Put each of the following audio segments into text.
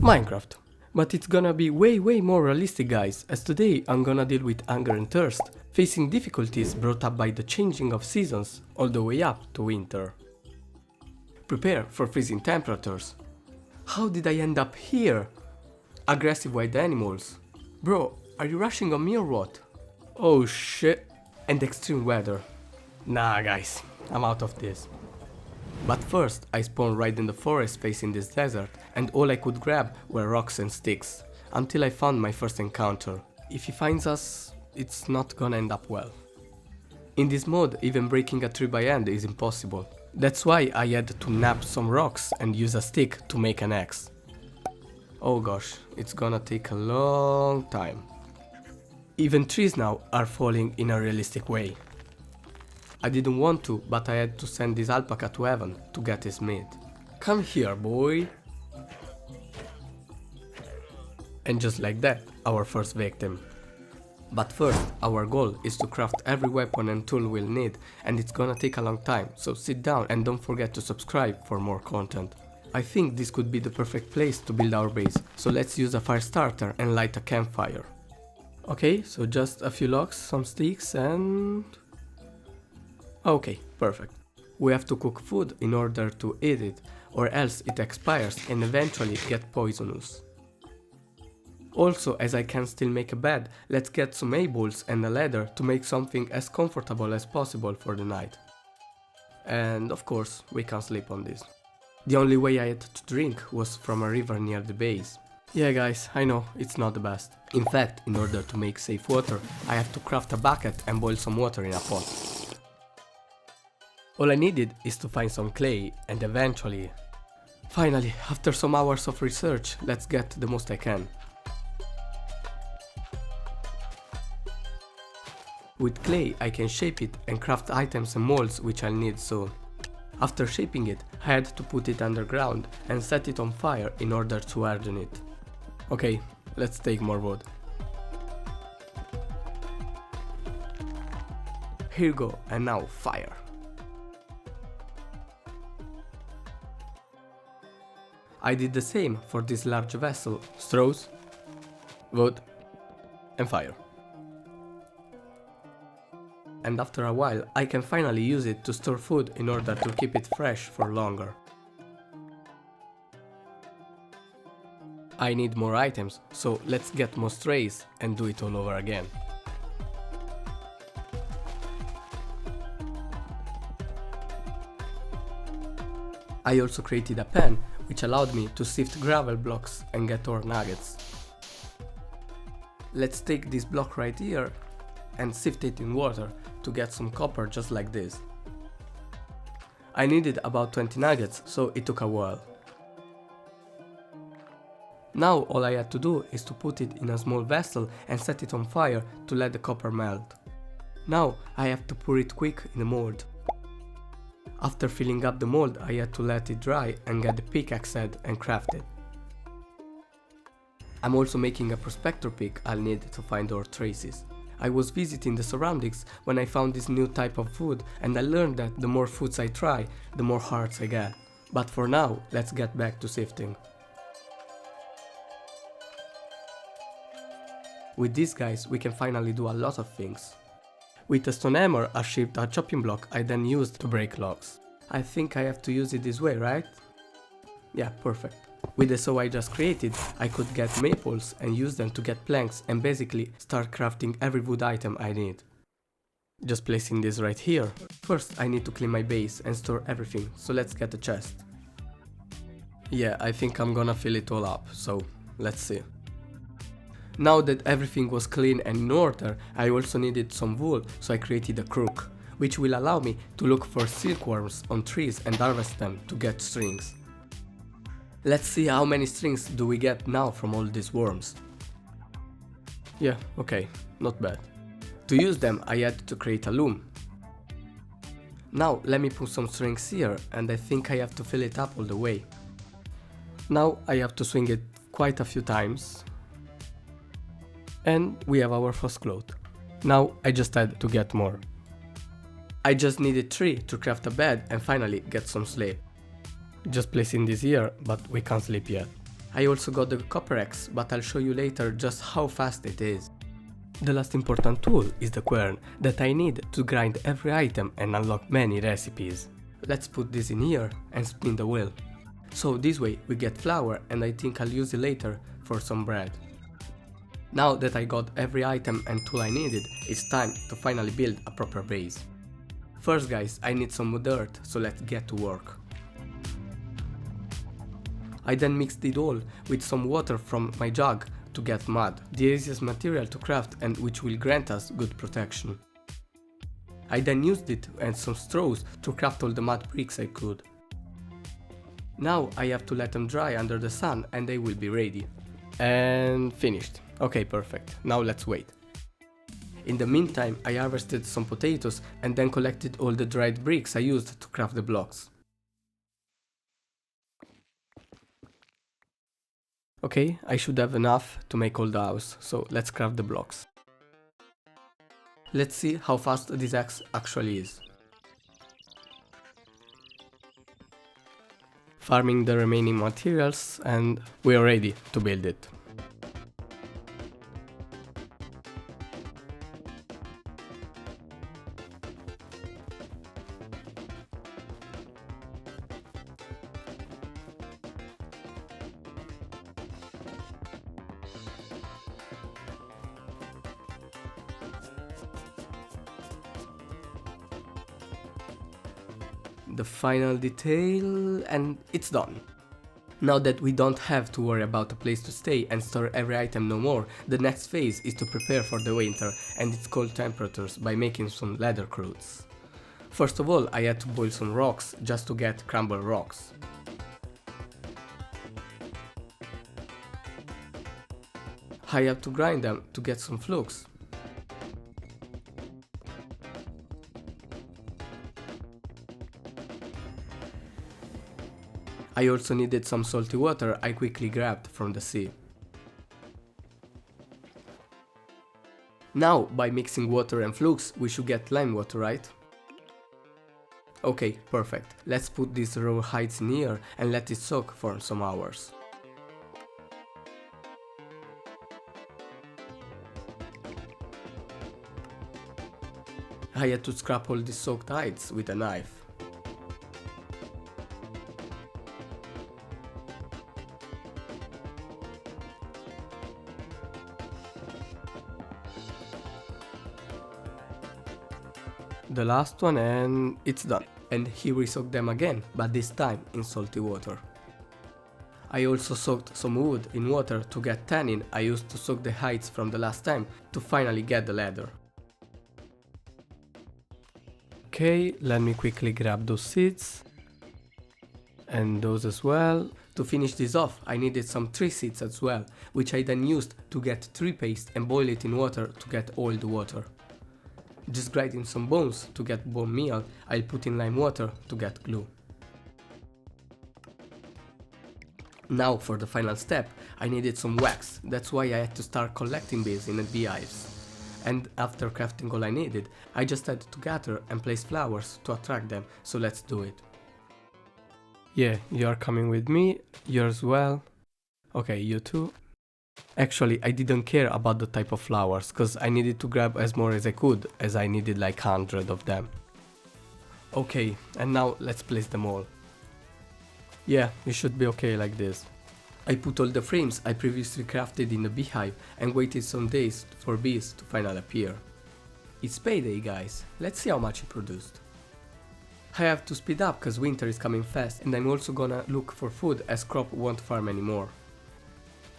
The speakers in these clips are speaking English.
Minecraft. But it's gonna be way more realistic, guys, as today I'm gonna deal with hunger and thirst, facing difficulties brought up by the changing of seasons all the way up to winter. Prepare for freezing temperatures. How did I end up here? Aggressive wild animals. Bro, are you rushing on me or what? Oh shit. And extreme weather. Nah guys, I'm out of this. But first, I spawned right in the forest facing this desert, and all I could grab were rocks and sticks, until I found my first encounter. If he finds us, it's not gonna end up well. In this mode, even breaking a tree by hand is impossible. That's why I had to nab some rocks and use a stick to make an axe. Oh gosh, it's gonna take a long time. Even trees now are falling in a realistic way. I didn't want to, but I had to send this alpaca to heaven to get his meat. Come here, boy! And just like that, our first victim. But first, our goal is to craft every weapon and tool we'll need, and it's gonna take a long time, so sit down and don't forget to subscribe for more content. I think this could be the perfect place to build our base, so let's use a fire starter and light a campfire. Okay, so just a few logs, some sticks and... Okay, perfect. We have to cook food in order to eat it, or else it expires and eventually get poisonous. Also, as I can still make a bed, let's get some hay bales and a ladder to make something as comfortable as possible for the night. And of course, we can sleep on this. The only way I had to drink was from a river near the base. Yeah guys, I know, it's not the best. In fact, in order to make safe water, I have to craft a bucket and boil some water in a pot. All I needed is to find some clay and eventually... Finally, after some hours of research, let's get the most I can. With clay I can shape it and craft items and molds which I'll need soon. After shaping it, I had to put it underground and set it on fire in order to harden it. Okay, let's take more wood. Here you go, and now fire. I did the same for this large vessel, straws, wood and fire. And after a while I can finally use it to store food in order to keep it fresh for longer. I need more items, so let's get more trays and do it all over again. I also created a pen which allowed me to sift gravel blocks and get ore nuggets. Let's take this block right here and sift it in water to get some copper just like this. I needed about 20 nuggets, so it took a while. Now all I had to do is to put it in a small vessel and set it on fire to let the copper melt. Now I have to pour it quick in the mold. After filling up the mold, I had to let it dry and get the pickaxe head and craft it. I'm also making a prospector pick I'll need to find ore traces. I was visiting the surroundings when I found this new type of food, and I learned that the more foods I try, the more hearts I get. But for now, let's get back to sifting. With these guys, we can finally do a lot of things. With a stone hammer, I shaped a chopping block I then used to break logs. I think I have to use it this way, right? Yeah, perfect. With the saw I just created, I could get maples and use them to get planks and basically start crafting every wood item I need. Just placing this right here. First I need to clean my base and store everything, so let's get a chest. Yeah, I think I'm gonna fill it all up, so let's see. Now that everything was clean and in order, I also needed some wool, so I created a crook, which will allow me to look for silkworms on trees and harvest them to get strings. Let's see how many strings do we get now from all these worms. Yeah, okay, not bad. To use them I had to create a loom. Now let me put some strings here, and I think I have to fill it up all the way. Now I have to swing it quite a few times. And we have our first cloth. Now I just had to get more. I just needed 3 to craft a bed and finally get some sleep. Just placing this here, but we can't sleep yet. I also got the copper axe, but I'll show you later just how fast it is. The last important tool is the quern that I need to grind every item and unlock many recipes. Let's put this in here and spin the wheel. So this way we get flour, and I think I'll use it later for some bread. Now that I got every item and tool I needed, it's time to finally build a proper base. First guys, I need some dirt, so let's get to work. I then mixed it all with some water from my jug to get mud, the easiest material to craft and which will grant us good protection. I then used it and some straws to craft all the mud bricks I could. Now I have to let them dry under the sun and they will be ready. And finished. Okay, perfect. Now let's wait. In the meantime, I harvested some potatoes and then collected all the dried bricks I used to craft the blocks. Okay, I should have enough to make all the house, so let's craft the blocks. Let's see how fast this axe actually is. Farming the remaining materials and we are ready to build it. The final detail and it's done. Now that we don't have to worry about a place to stay and store every item no more, the next phase is to prepare for the winter and its cold temperatures by making some leather clothes. First of all, I had to boil some rocks just to get crumbled rocks. I have to grind them to get some flux. I also needed some salty water I quickly grabbed from the sea. Now, by mixing water and flux, we should get lime water, right? Okay, perfect. Let's put these raw hides in here and let it soak for some hours. I had to scrap all these soaked hides with a knife. The last one and it's done. And here we soak them again, but this time in salty water. I also soaked some wood in water to get tannin I used to soak the hides from the last time to finally get the leather. Okay, let me quickly grab those seeds. And those as well. To finish this off, I needed some tree seeds as well, which I then used to get tree paste and boil it in water to get all the water. Just grinding some bones to get bone meal, I'll put in lime water to get glue. Now for the final step, I needed some wax, that's why I had to start collecting bees in the beehives. And after crafting all I needed, I just had to gather and place flowers to attract them, so let's do it. Yeah, you're coming with me, you as well. Okay, you too. Actually, I didn't care about the type of flowers, cause I needed to grab as more as I could, as I needed like 100 of them. Okay, and now let's place them all. Yeah, it should be okay like this. I put all the frames I previously crafted in the beehive and waited some days for bees to finally appear. It's payday guys, let's see how much it produced. I have to speed up cause winter is coming fast and I'm also gonna look for food as crop won't farm anymore.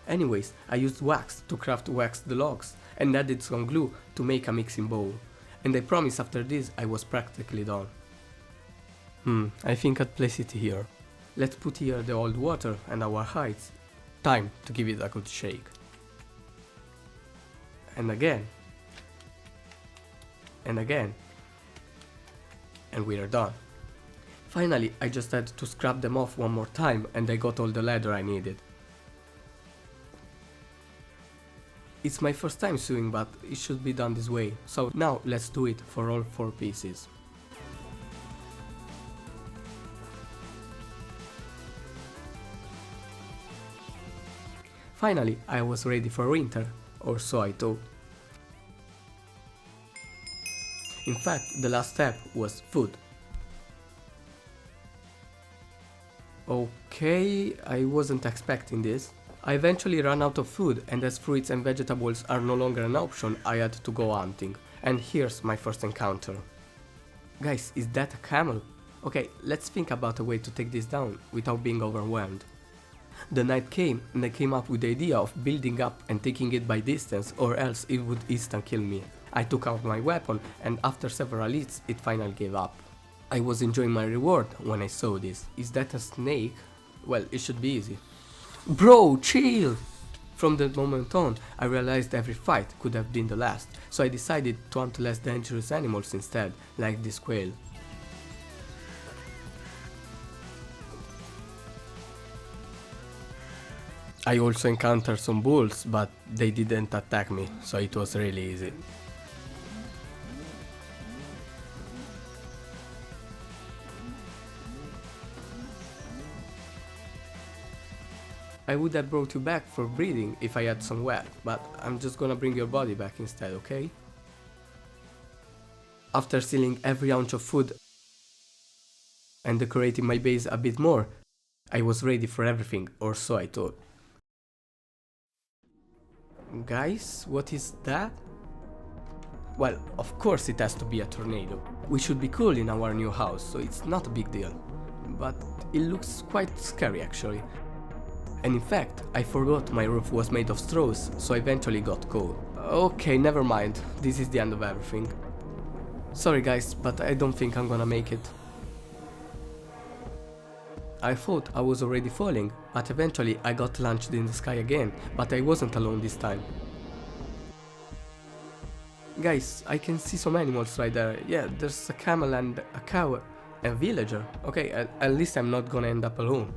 Anyways, I used wax to wax the logs and added some glue to make a mixing bowl. And I promise after this I was practically done. I think I'd place it here. Let's put here the old water and our hides. Time to give it a good shake. And again. And again. And we are done. Finally, I just had to scrap them off one more time and I got all the leather I needed. It's my first time sewing, but it should be done this way, so now let's do it for all 4 pieces. finally I was ready for winter, or so I thought. In fact, the last step was food. Okay, I wasn't expecting this. I eventually ran out of food, and as fruits and vegetables are no longer an option, I had to go hunting. And here's my first encounter. Guys, is that a camel? Okay, let's think about a way to take this down without being overwhelmed. The night came and I came up with the idea of building up and taking it by distance, or else it would instant kill me. I took out my weapon and after several hits it finally gave up. I was enjoying my reward when I saw this. Is that a snake? Well, it should be easy. Bro, chill! From that moment on, I realized every fight could have been the last, so I decided to hunt less dangerous animals instead, like this quail. I also encountered some bulls, but they didn't attack me, so it was really easy. I would have brought you back for breeding if I had somewhere, but I'm just gonna bring your body back instead, okay? After stealing every ounce of food and decorating my base a bit more, I was ready for everything, or so I thought. Guys, what is that? Well, of course it has to be a tornado. We should be cool in our new house, so it's not a big deal. But it looks quite scary actually. And in fact, I forgot my roof was made of straws, so I eventually got cold. Okay, never mind, this is the end of everything. Sorry guys, but I don't think I'm gonna make it. I thought I was already falling, but eventually I got launched in the sky again, but I wasn't alone this time. Guys, I can see some animals right there. Yeah, there's a camel and a cow, a villager. Okay, at least I'm not gonna end up alone.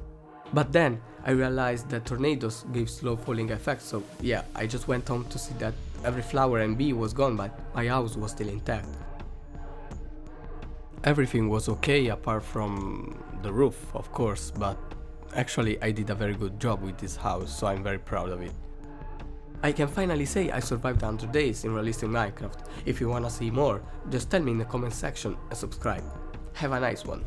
But then I realized that tornadoes give slow falling effects, so yeah, I just went home to see that every flower and bee was gone, but my house was still intact. Everything was okay apart from the roof, of course, but actually I did a very good job with this house, so I'm very proud of it. I can finally say I survived 100 days in realistic Minecraft. If you wanna see more, just tell me in the comment section and subscribe. Have a nice one.